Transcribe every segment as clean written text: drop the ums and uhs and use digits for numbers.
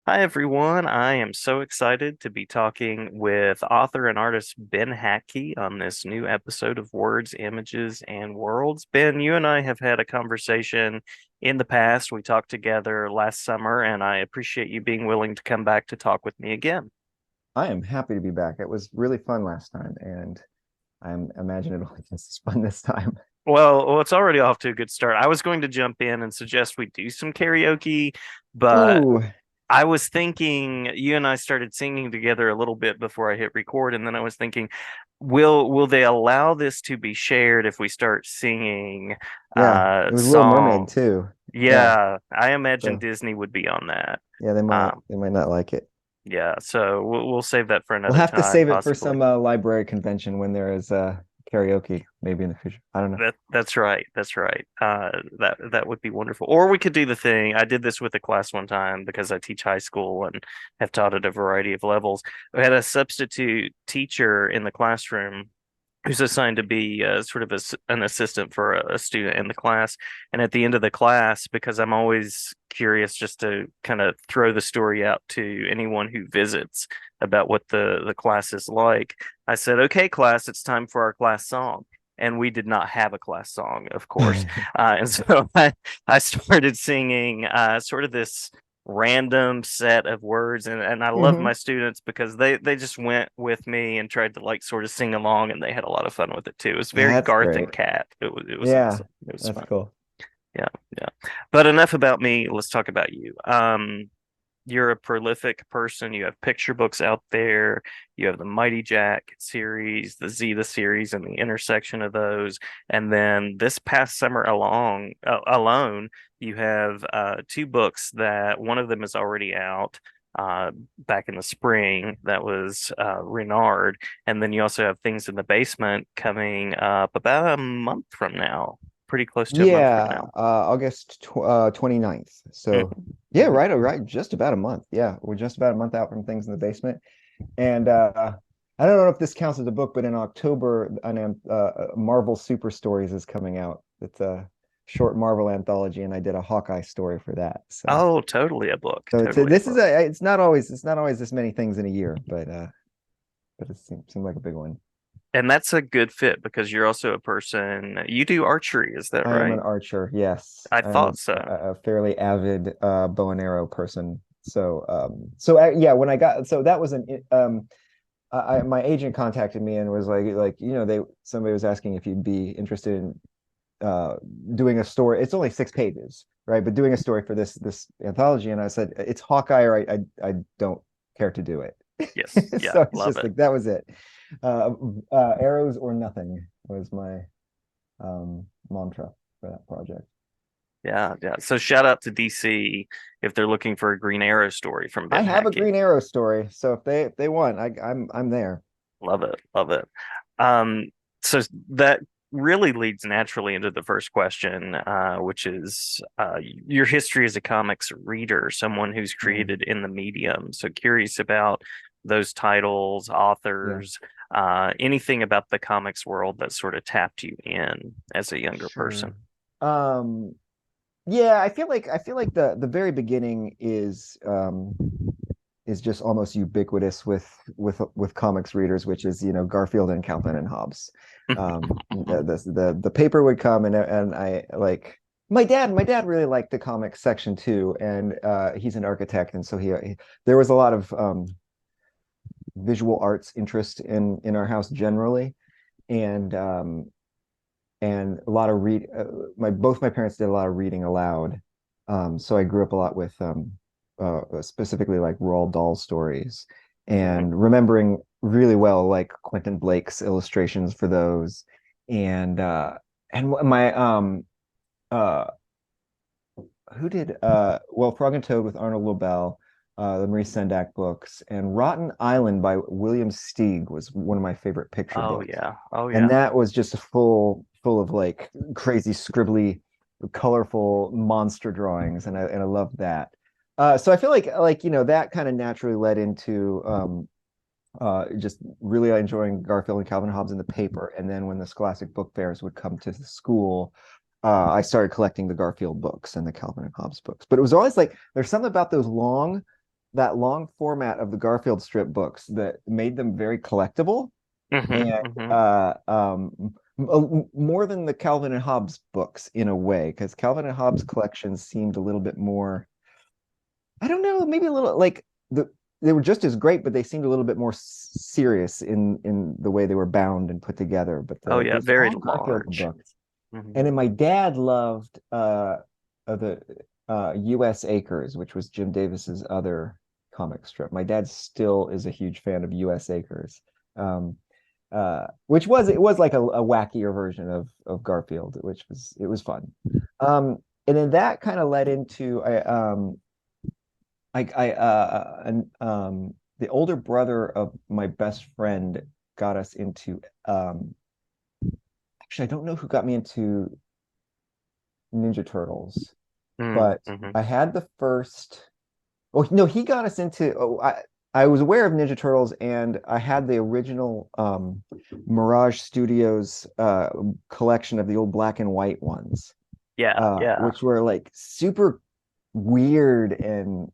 Hi, everyone. I am so excited to be talking with author and artist Ben Hatke on this new episode of Words, Images, and Worlds. Ben, you and I have had a conversation in the past. We talked together last summer, and I appreciate you being willing to come back to talk with me again. I am happy to be back. It was really fun last time, and imagine it'll be just as fun this time. Well, it's already off to a good start. I was going to jump in and suggest we do some karaoke, but Ooh, I was thinking you and I started singing together a little bit before I hit record, and then I was thinking, will they allow this to be shared if we start singing yeah, it was Little Mermaid song? too. Yeah, Yeah, I imagine so Disney would be on that. yeah, they might Um, they might not like it. yeah, so we'll save that for We'll another have to time, save it for possibly. some library convention when there is karaoke, maybe in the future. I don't know. That's right. That's right. That would be wonderful. Or we could do the thing. I did this with a class one time because I teach high school and have taught at a variety of levels. We had a substitute teacher in the classroom who's assigned to be sort of an assistant for a student in the class. And at the end of the class, because I'm always curious just to kind of throw the story out to anyone who visits about what the class is like, I said, "Okay, class, it's time for our class song." And we did not have a class song, of course. And so I started singing sort of this random set of words, and I love Hmm. my students because they just went with me and tried to like sort of sing along, and they had a lot of fun with it too. It was very That's Garth and great. Cat. It was Yeah, awesome. It was that's fun. cool. Yeah, yeah. But enough about me. Let's talk about you. You're a prolific person. You have picture books out there. You have the Mighty Jack series, the Zeta series, and the intersection of those. And then this past summer alone, you have two books that one of them is already out back in the spring. That was Reynard. And then you also have Things in the Basement coming up about a month from now, pretty close to a month from Yeah, now. August 29th. So Mhm, yeah, mhm. right, right, just about a month. Yeah, we're just about a month out from Things in the Basement. And I don't know if this counts as a book, but in October, Marvel Super Stories is coming out. It's a short Marvel anthology, and I did a Hawkeye story for that. Oh, totally a book. So Totally a book. it's not always this many things in a year, but it seemed like a big one. And that's a good fit because you're also a person, you do archery, is that I am an right? archer. Yes, I I am thought so. a fairly avid bow and arrow person. Yeah, when I got so that was an my agent contacted me and was like they somebody was asking if you'd be interested in uh doing a story. It's only 6 pages, right? But doing a story for this anthology, and I said it's Hawkeye, or I don't care to do it. Yes. Yeah. So it's Love just it. like that was it. Uh, Arrows or nothing was my mantra for that project. Yeah. Yeah. So shout out to DC if they're looking for a Green Arrow story from I Ben have a Hackey. Green Arrow story, so if they want, I'm there. Love it. Love it. Um, so that really leads naturally into the first question, which is your history as a comics reader, someone who's Mm, created in the medium. So curious about those titles, yeah, authors, anything about the comics world that sort of tapped you in as a younger person. sure. Um, yeah, I feel like the very beginning is just almost ubiquitous with comics readers, which is Garfield and Calvin and Hobbes. The paper would come, and I like my dad really liked the comics section too, and he's an architect, and so there was a lot of visual arts interest in our house generally, and a lot of read my both my parents did a lot of reading aloud, so I grew up a lot with specifically like Roald Dahl stories, Mhm. and remembering really well like Quentin Blake's illustrations for those, and my uh who did well, Frog and Toad with Arnold Lobel, the Maurice Sendak books, and Rotten Island by William Steig was one of my favorite picture Oh books. yeah. Oh And yeah. that was just full of like crazy scribbly, colorful monster drawings, and I loved that. So I feel like that kind of naturally led into just really enjoying Garfield and Calvin Hobbes in the paper. And then when the Scholastic Book Fairs would come to the school, I started collecting the Garfield books and the Calvin and Hobbes books. But it was always like there's something about those long, that long format of the Garfield strip books that made them very collectible, Hmm. and Hmm. more than the Calvin and Hobbes books in a way, because Calvin and Hobbes collections seemed a little bit more, I don't know, maybe a little like they were just as great, but they seemed a little bit more serious in the way they were bound and put together. But Oh yeah, these very long Garfield large. books, Hmm. and then my dad loved the U.S. Acres, which was Jim Davis's other comic strip. My dad still is a huge fan of U.S. Acres, um, which was it was like a wackier version of Garfield, which was it was fun. And then that kind of led into the older brother of my best friend got us into actually I don't know who got me into Ninja Turtles, but Hmm. I had the first. Oh no, he got us into. I was aware of Ninja Turtles, and I had the original Mirage Studios collection of the old black and white ones, Yeah, yeah. which were like super weird and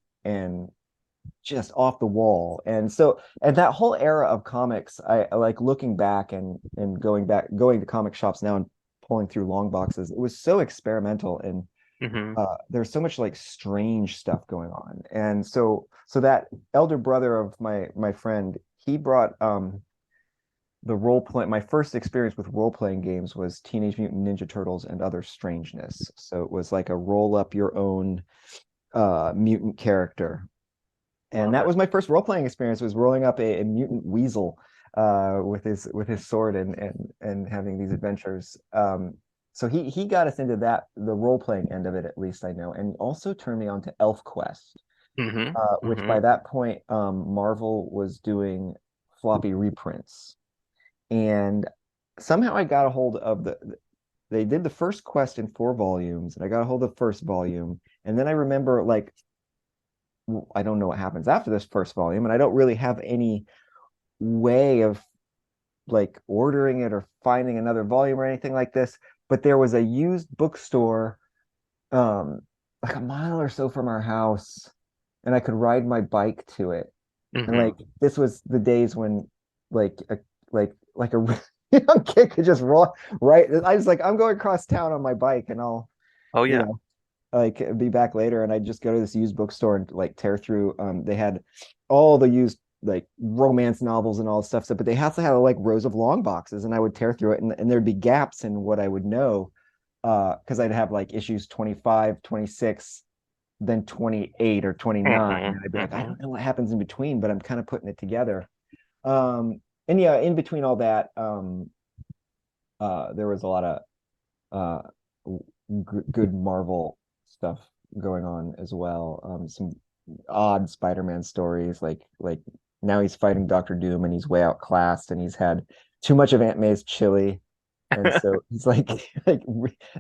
just off the wall. And so, and that whole era of comics, I like looking back and going to comic shops now and pulling through long boxes. It was so experimental, and Hmm. there's so much like strange stuff going on. And so that elder brother of my friend, he brought the role play. My first experience with role playing games was Teenage Mutant Ninja Turtles and Other Strangeness. So it was like a roll up your own mutant character, and Love that it. was my first role playing experience, was rolling up a mutant weasel with his sword and having these adventures. So he got us into that, the role playing end of it, at least I know, and also turned me on to ElfQuest, Hmm. which Hmm. by that point Marvel was doing floppy reprints, and somehow I got a hold of they did the first quest in 4 volumes, and I got a hold of the first volume, and then I remember like I don't know what happens after this first volume, and I don't really have any way of like ordering it or finding another volume or anything like this. But there was a used bookstore, um, like a mile or so from our house, and I could ride my bike to it. And Hmm. like this was the days when like a like a young kid could just roll right. I was like, I'm going across town on my bike, and I'll, Oh you yeah. know, like be back later, and I'd just go to this used bookstore and like tear through they had all the used like romance novels and all this stuff, so but they also had like rows of long boxes, and I would tear through it, and there'd be gaps in what I would know, because I'd have like issues 25, 26, then 28 or 29, Hmm. and I'd be like, I Hmm. don't know what happens in between, but I'm kind of putting it together. And yeah, in between all that, there was a lot of uh good Marvel stuff going on as well. Some odd Spider-Man stories, like now he's fighting Doctor Doom and he's way outclassed and he's had too much of Aunt May's chili. And so he's like,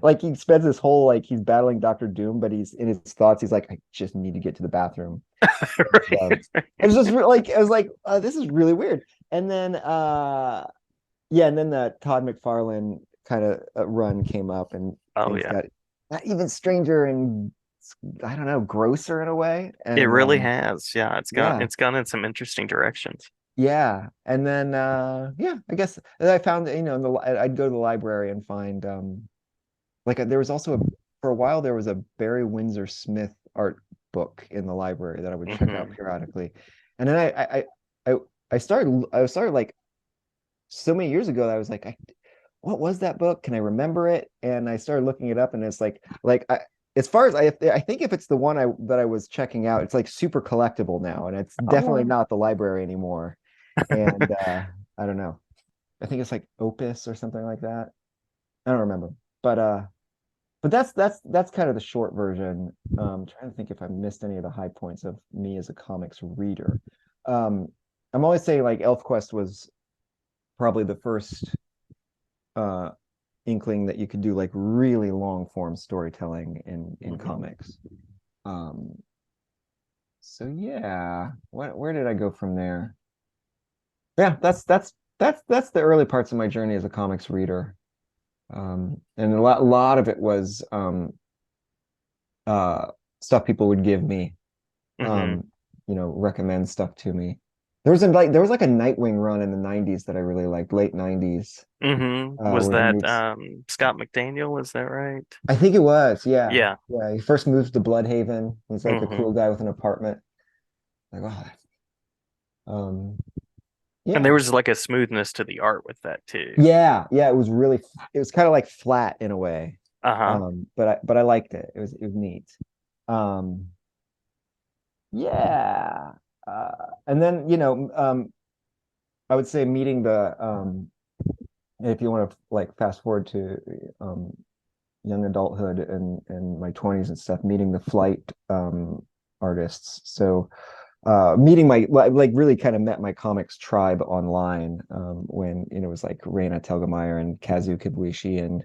like he spends his whole like he's battling Doctor Doom, but he's in his thoughts. He's like, I just need to get to the bathroom. And, it was just like I was like, this is really weird. And then yeah, and then the Todd McFarlane kind of run came up, and Oh things yeah. got even stranger and I don't know, grosser in a way. It And really has. Yeah, yeah, it's gone in some interesting directions. yeah, and then yeah, I guess I found that, I'd go to the library and find like there was also for a while there was a Barry Windsor Smith art book in the library that I would check out Hmm. periodically, and then I I started like so many years ago that I was like, what was that book? Can I remember it? And I started looking it up, and it's as far as I think if it's the one that I was checking out, it's like super collectible now, and it's definitely Oh. not the library anymore. And I don't know. I think it's like Opus or something like that. I don't remember, but that's kind of the short version. Trying to think if I missed any of the high points of me as a comics reader. Um, I'm always saying like ElfQuest was probably the first uh inkling that you could do like really long form storytelling in Hmm. comics. Um, so yeah, where did I go from there? Yeah, that's the early parts of my journey as a comics reader. And a lot of it was uh stuff people would give me. Hmm. Um, recommend stuff to me. There was like a Nightwing run in the 90s that I really liked, late 90s, Was where he that moves. Scott McDaniel? Is that right? I think it was, yeah. Yeah. Yeah, he first moves to Bloodhaven. He's like the hmm cool guy with an apartment. Like, um, And there yeah. was like a smoothness to the art with that too. Yeah, yeah, it was kind of like flat in a way. Uh-huh. But I liked it. It was neat. Um, yeah. And then, I would say meeting if you want to like fast forward to young adulthood and my 20s and stuff, meeting the flight artists. So meeting my like really kind of met my comics tribe online when it was like Reina Telgemeier and Kazu Kibuishi and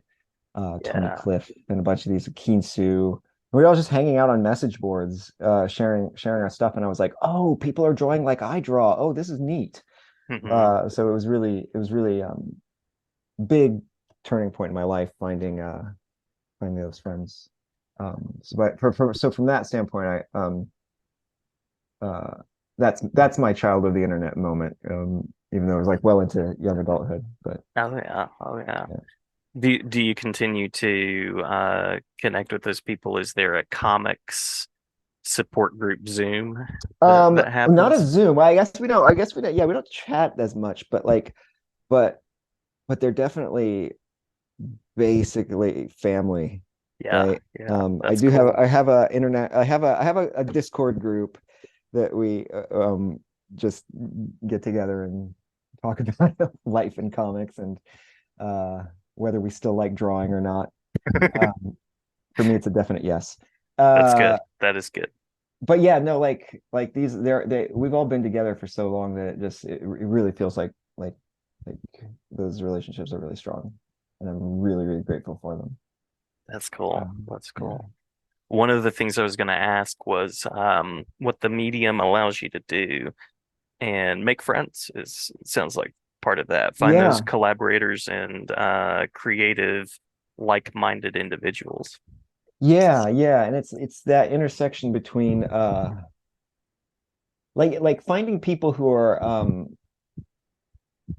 Tony Yeah. Cliff and a bunch of these Keen Sue. We were all just hanging out on message boards, sharing our stuff, and I was like, "Oh, people are drawing like I draw. Oh, this is neat." hmm So it was really big turning point in my life finding those friends. So but so from that standpoint, I uh, that's my child of the internet moment. Even though it was like well into young adulthood, but Oh yeah. Oh yeah. yeah. Do you continue to connect with those people? Is there a comics support group Zoom that Not a happens? Zoom. I guess we don't. I guess we don't. Yeah, we don't chat as much, but but they're definitely basically family, Yeah, right? yeah, I that's do have cool. I have a internet I have a Discord group that we just get together and talk about life and comics and uh whether we still like drawing or not. Um, for me, it's a definite yes. That's good. Uh, That is good. but yeah, no, like these we've all been together for so long that it really feels like those relationships are really strong, and I'm really really grateful for them. That's cool. That's Yeah. cool. One of the things I was going to ask was what the medium allows you to do and make friends is sounds like part of that. Find those Yeah. collaborators and creative, like-minded individuals. Yeah, yeah, and it's that intersection between like finding people who are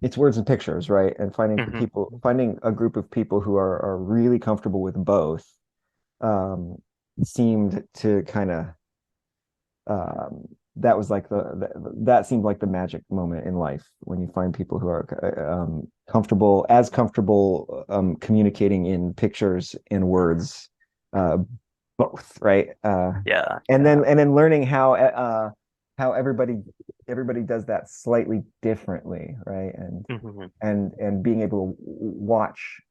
it's words and pictures, right? And hmm finding a group of people who are really comfortable with both um seemed to kind of that was like that seemed like the magic moment in life when you find people who are comfortable communicating in pictures and words uh both, right? Yeah, And yeah. then learning how everybody does that slightly differently, right? hmm And being able to watch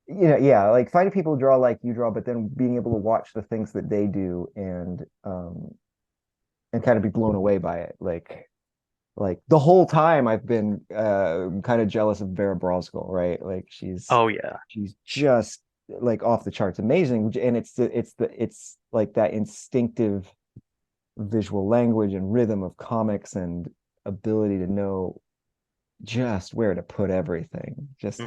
yeah, like finding people who draw like you draw, but then being able to watch the things that they do and kind of be blown away by it. Like the whole time I've been kind of jealous of Vera Brosgol, right? Like Oh yeah. she's just like off the charts amazing, and it's like that instinctive visual language and rhythm of comics and ability to know just where to put everything, just hmm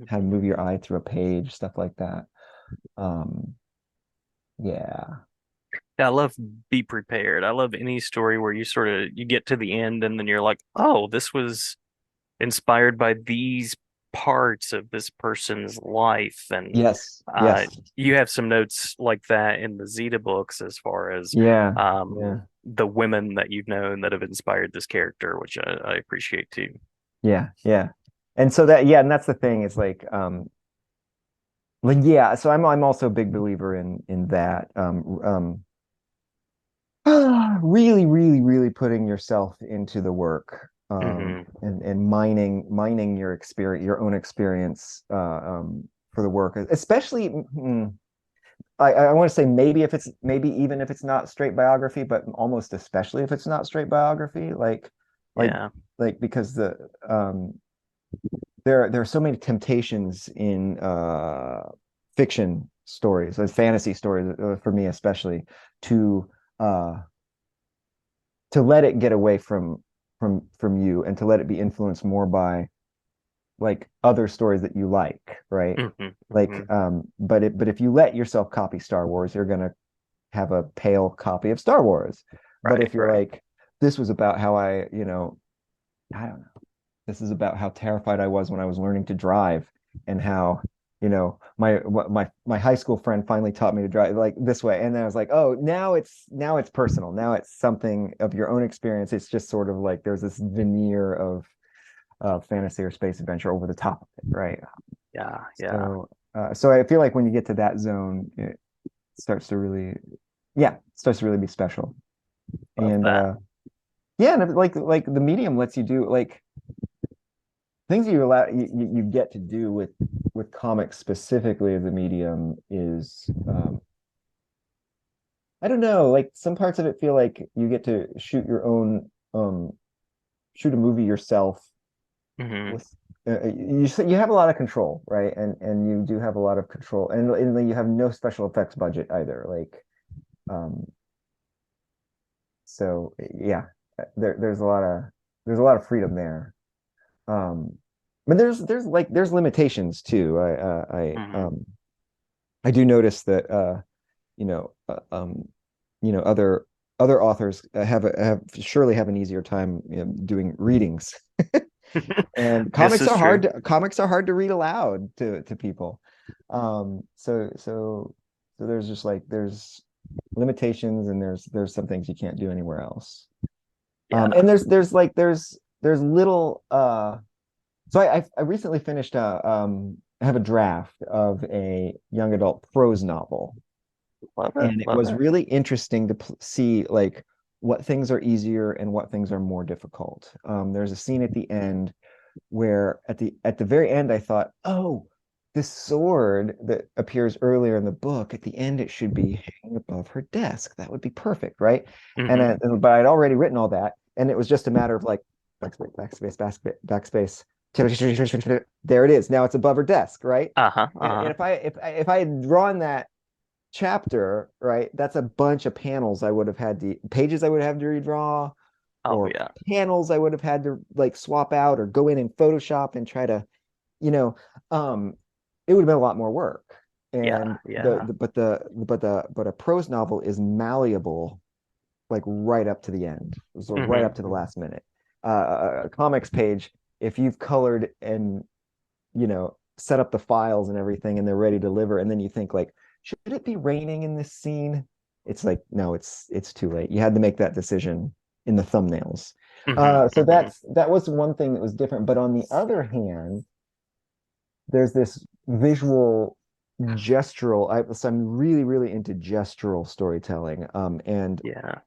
how to move your eye through a page, stuff like that. Um, yeah. Yeah, I love be prepared. I love any story where you sort of you get to the end and then you're like, oh, this was inspired by these parts of this person's life. And Yes. uh, Yes. you have some notes like that in the Zeta books as far as Yeah. um, Yeah. the women that you've known that have inspired this character, which I appreciate too. Yeah. Yeah. And so that yeah, and that's the thing is like yeah, so I'm also a big believer in that really really putting yourself into the work hmm and mining your experience, your own experience for the work, especially I want to say maybe even if it's not straight biography, but almost especially if it's not straight biography, like Yeah. because there are so many temptations in fiction stories, like fantasy stories, for me especially, to uh to let it get away from you and to let it be influenced more by like other stories that you like, right? hmm Like hmm but if you let yourself copy Star Wars, you're gonna have a pale copy of Star Wars, But Right, if you're right. like, this was about how I don't know, this is about how terrified I was when I was learning to drive, and how, my high school friend finally taught me to drive like this way. And then I was like, oh, now it's personal. Now it's something of your own experience. It's just sort of like there's this veneer of fantasy or space adventure over the top of it, right? Yeah, yeah. So I feel like when you get to that zone, it starts to really, yeah, starts to really be special. Love And that. yeah, and like the medium lets you do like things you get to do with comics specifically as a medium is I don't know, like some parts of it feel like you get to shoot a movie yourself Hmm. with you have a lot of control, right? And you do have a lot of control, and then you have no special effects budget either. Like um so yeah, there's a lot of freedom there. Um but there's limitations too. Hmm. I do notice that you know uh, um other authors have surely have an easier time, doing readings. And This is true. comics are hard to read aloud to people. So there's just like there's limitations, and there's some things you can't do anywhere else. Yeah. And there's little so I recently finished I have a draft of a young adult prose novel, Love it. and it Love was it. really interesting to see like what things are easier and what things are more difficult. There's a scene at the end where at the very end I thought, oh, this sword that appears earlier in the book, at the end it should be hanging above her desk. That would be perfect, right? Hmm. But I'd already written all that, and it was just a matter of like backspace. There it is. Now it's above her desk, right? Uh-huh. And Uh-huh. if I had drawn that chapter, right, that's a bunch of panels I would have had to pages I would have to redraw, Oh or yeah. panels I would have had to like swap out or go in and Photoshop and try to, you know, um, it would have been a lot more work. Yeah. And Yeah. but a prose novel is malleable, like right up to the end, so right up to the Hmm. last minute. A comics page, if you've colored and set up the files and everything, and they're ready to deliver, and then you think like, should it be raining in this scene? It's like, no, it's too late. You had to make that decision in the thumbnails. Hmm. So Hmm. that was one thing that was different. But on the other hand, there's this visual gestural. So I'm really, really into gestural storytelling. And Yeah.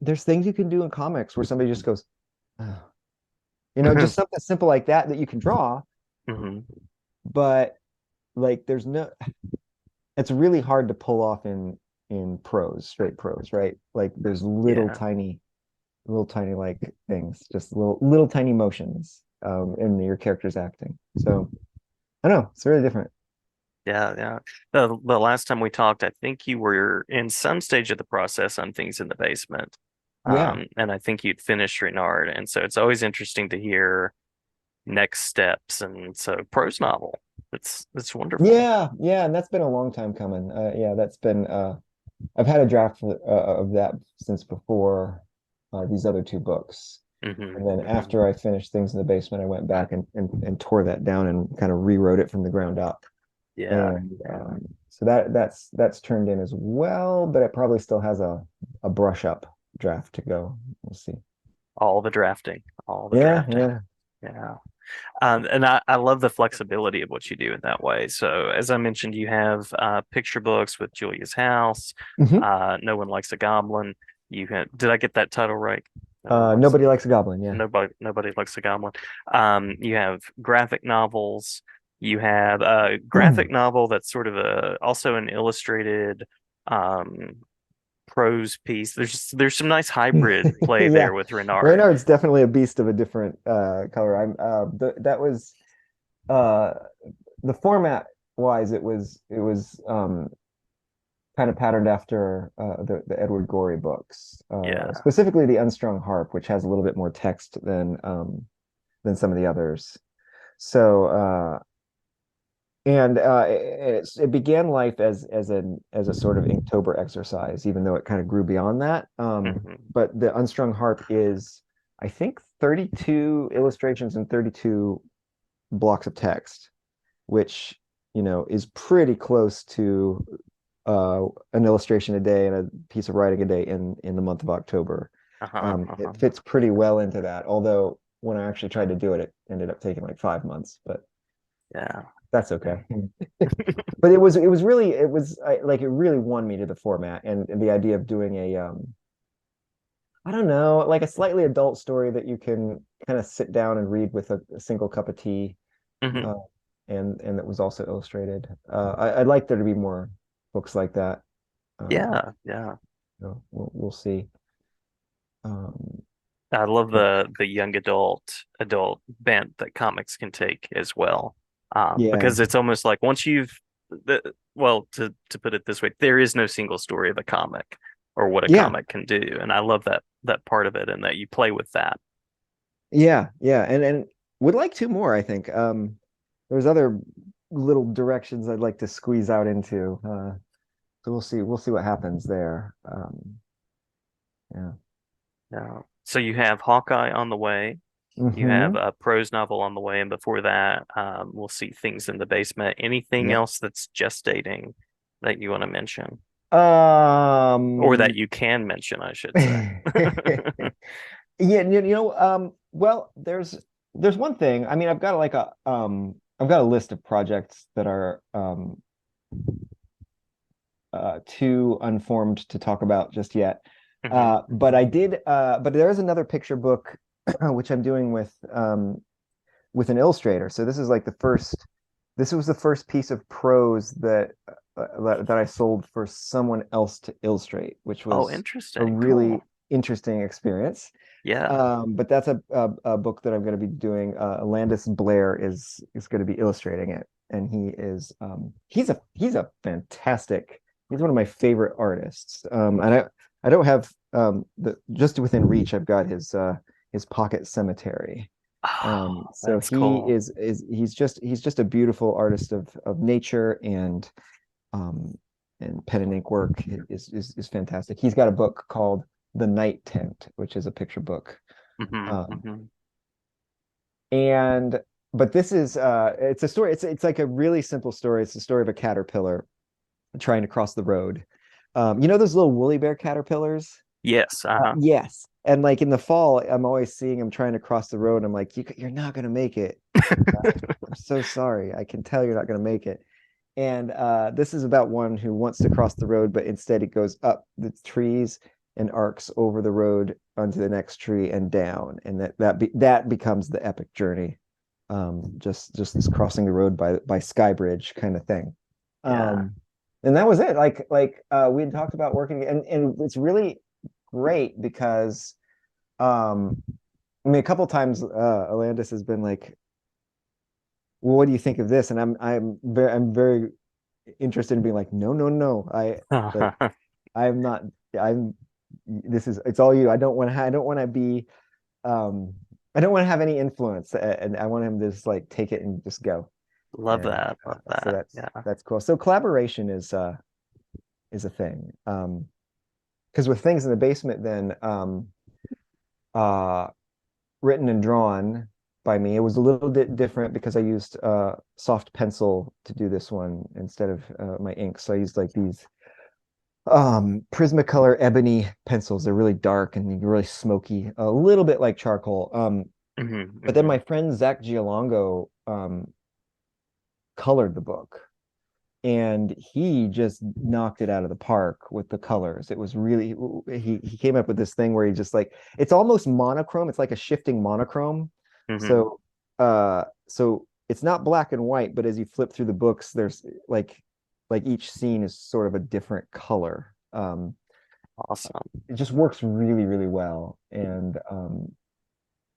there's things you can do in comics where somebody just goes, oh. Just something simple like that you can draw, Hmm. but like there's no it's really hard to pull off in prose, straight prose, right? Like there's Yeah. little tiny like things, just little tiny motions in your character's acting. So I don't know, it's really different. Yeah. Yeah. The last time we talked, I think you were in some stage of the process on things in the basement. Yeah. And I think you'd finished Reynard. And so it's always interesting to hear next steps. And so prose novel. It's wonderful. Yeah, and that's been a long time coming. Yeah, that's been I've had a draft of that since before these other two books. Hmm. And then Hmm. after I finished things in the basement, I went back and tore that down and kind of rewrote it from the ground up. Yeah. And Yeah. so that's turned in as well, but it probably still has a brush up draft to go. We'll see. All the drafting. All the Yeah, drafting. yeah. Yeah. And I love the flexibility of what you do in that way. So, as I mentioned, you have picture books with Julia's House. Hmm. No One Likes a Goblin. Did I get that title right? No one likes Nobody likes a goblin. Yeah. nobody likes a goblin. You have graphic novels. You have a graphic novel that's sort of also an illustrated um, prose piece. There's some nice hybrid play Yeah. there with Renard. Reynard's definitely a beast of a different color. That was uh the format wise, it was kind of patterned after the Edward Gorey books, Yeah. specifically the Unstrung Harp, which has a little bit more text than some of the others. So And it began life as a sort of Inktober exercise, even though it kind of grew beyond that. Hmm. But the Unstrung Harp is, I think, 32 illustrations and 32 blocks of text, which is pretty close to an illustration a day and a piece of writing a day in the month of October. Uh-huh, It uh-huh. fits pretty well into that. Although when I actually tried to do it, it ended up taking like 5 months, but Yeah. that's Yeah. okay. But it was really like it really won me to the format and the idea of doing a I don't know, like a slightly adult story that you can kind of sit down and read with a single cup of tea, Hmm. uh, and that was also illustrated. I'd like there to be more books like that. Um, Yeah, yeah. we'll see. Um, I love the young adult bent that comics can take as well. yeah, Because it's almost like once you've well, to put it this way, there is no single story of a comic or what a yeah, comic can do. And I love that part of it and that you play with that. yeah, and would like two more, I think. There's other little directions I'd like to squeeze out into. So we'll see what happens there. Yeah. Yeah. So you have Hawkeye on the way. You have Hmm. a prose novel on the way, and before that, we'll see things in the basement. Anything Yep. else that's gestating that you want to mention, or that Um, you can mention, I should say. yeah, well, there's one thing. I mean, I've got a list of projects that are too unformed to talk about just yet. Hmm. But there is another picture book which I'm doing with an illustrator. So this was the first piece of prose that I sold for someone else to illustrate, which Oh, was a interesting. really Cool. interesting experience. Yeah. But that's a book that I'm going to be doing. Landis Blair is going to be illustrating it, and he's a fantastic. He's one of my favorite artists. And I don't have the just within reach. I've got his Pocket Cemetery. Oh, So that's cool. he's just a beautiful artist of nature um and pen and ink work is fantastic. He's got a book called The Night Tent, which is a picture book. Hmm. Um, Hmm. and but this is it's a story. It's like a really simple story. It's the story of a caterpillar trying to cross the road. Those little woolly bear caterpillars? Yes. Uh-huh. Yes. And like in the fall, I'm always seeing him trying to cross the road. And I'm like, you're not gonna make it. I'm so sorry. I can tell you're not gonna make it. And this is about one who wants to cross the road, but instead it goes up the trees and arcs over the road onto the next tree and down, and that becomes the epic journey. Just this crossing the road by sky bridge kind of thing. Yeah. Um, and that was it. We had talked about working, and it's really great because I mean, a couple times Alandis has been like, well, what do you think of this? And I'm very interested in being like, no, no, no. Like I'm not I'm it's all you. I don't want to be um I don't want to have any influence, and I want him to just like take it and just go. Love And that. Love so that. that's Yeah. that's cool. So collaboration is a thing. Because with things in the basement, then uh written and drawn by me. It was a little bit different because I used soft pencil to do this one instead of my ink. So I used like these Prismacolor ebony pencils. They're really dark and really smoky, a little bit like charcoal. Hmm. But then Hmm. my friend Zach Giolongo colored the book, and he just knocked it out of the park with the colors. It was really he came up with this thing where he just like it's almost monochrome. It's like a shifting monochrome. Hmm. So it's not black and white, but as you flip through the books, there's like each scene is sort of a different color. Awesome. It just works really, really well. And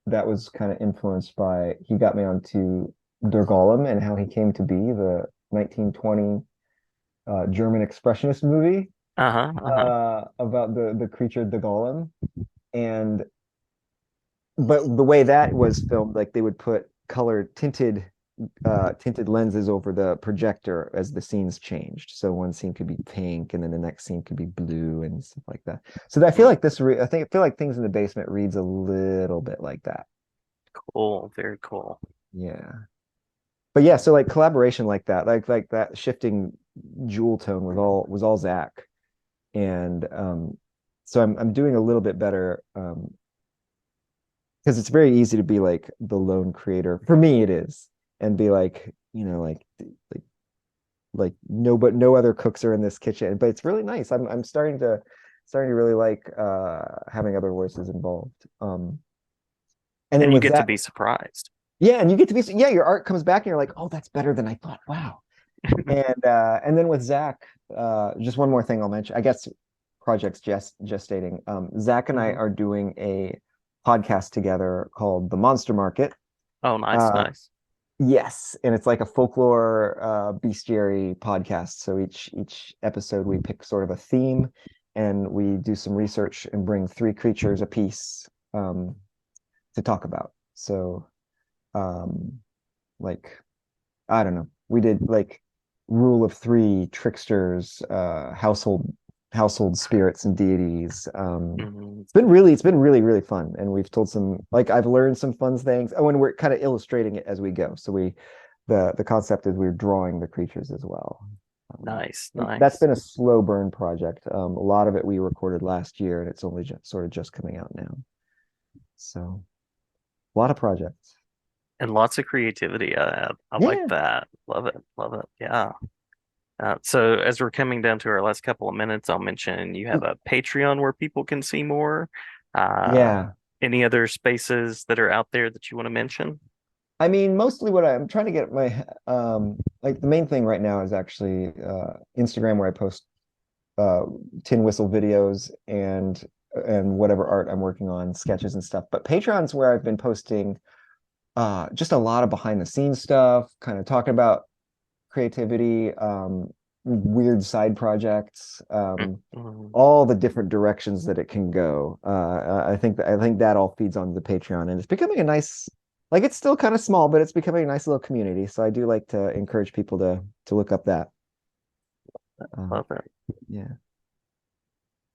that was kind of influenced by he got me onto Der Golem and how he came to be the 1920 German expressionist movie Uh-huh. Uh-huh. about the creature the golem. And but the way that was filmed, like they would put colored tinted tinted lenses over the projector as the scenes changed. So one scene could be pink, and then the next scene could be blue and stuff like that. So I feel Mm, like I feel like Things in the Basement reads a little bit like that. cool. Very cool. Yeah. But yeah, so like collaboration like that, like that shifting jewel tone was all Zach. And so I'm doing a little bit better because it's very easy to be like the lone creator. For me, it is, and be like, like no, but no other cooks are in this kitchen. But it's really nice. I'm starting to really like having other voices involved. And then And you with get to that, be surprised. yeah, and you get to be, yeah, your art comes back and you're like, oh, that's better than I thought. Wow. And then with Zach, just one more thing I'll mention. I guess projects gestating. Zach and I Mhm. are doing a podcast together called The Monster Market. Oh, nice, Uh, nice. yes, and it's like a folklore bestiary podcast. So each episode we pick sort of a theme, and we do some research and bring three creatures a piece to talk about. So um, like I don't know. We did like rule of three, tricksters, household spirits and deities. Mhm. It's been really, really fun. And we've told some, like I've learned some fun things. Oh, and we're kind of illustrating it as we go. So the concept is we're drawing the creatures as well. Nice, That's nice. been a slow burn project. A lot of it we recorded last year, and it's only just sort of just coming out now. So a lot of projects. And lots of creativity. I like Yeah. that. Love it. Love it. Yeah. So as we're coming down to our last couple of minutes, I'll mention you have a Patreon where people can see more. Uh, Yeah. any other spaces that are out there that you want to mention? I mean, mostly what I'm trying to get my like the main thing right now is actually Instagram, where I post uh tin whistle videos and whatever art I'm working on, sketches and stuff. But Patreon's where I've been posting just a lot of behind the scenes stuff, kind of talking about creativity, weird side projects, Mhm. all the different directions that it can go. I think that all feeds onto the Patreon, and it's becoming a nice, like it's still kind of small, but it's becoming a nice little community. So I do like to encourage people to look up that. Um, Love it. yeah.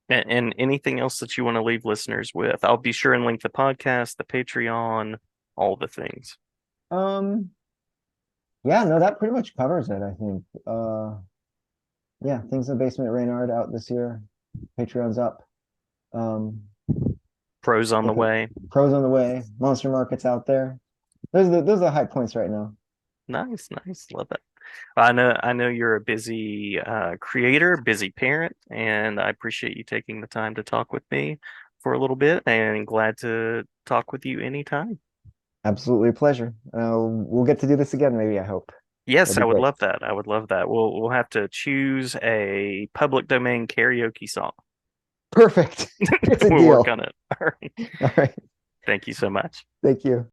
And anything else that you want to leave listeners with? I'll be sure and link the podcast, the Patreon, all the things. Um, yeah, no, that pretty much covers it, I think. Yeah, Things in the Basement, Reynard out this year. Patreon's up. Um, Pros on the look at way. Pros on the way. Monster Market's out there. Those are the high points right now. Nice, nice. Love it. I know you're a busy creator, busy parent, and I appreciate you taking the time to talk with me for a little bit and glad to talk with you anytime. Absolutely a pleasure. We'll get to do this again, maybe, I hope. Yes, That'd I be would great. love that. I would love that. We'll have to choose a public domain karaoke song. Perfect. It's a We'll work deal. on it. All right. All right. Thank you so much. Thank you.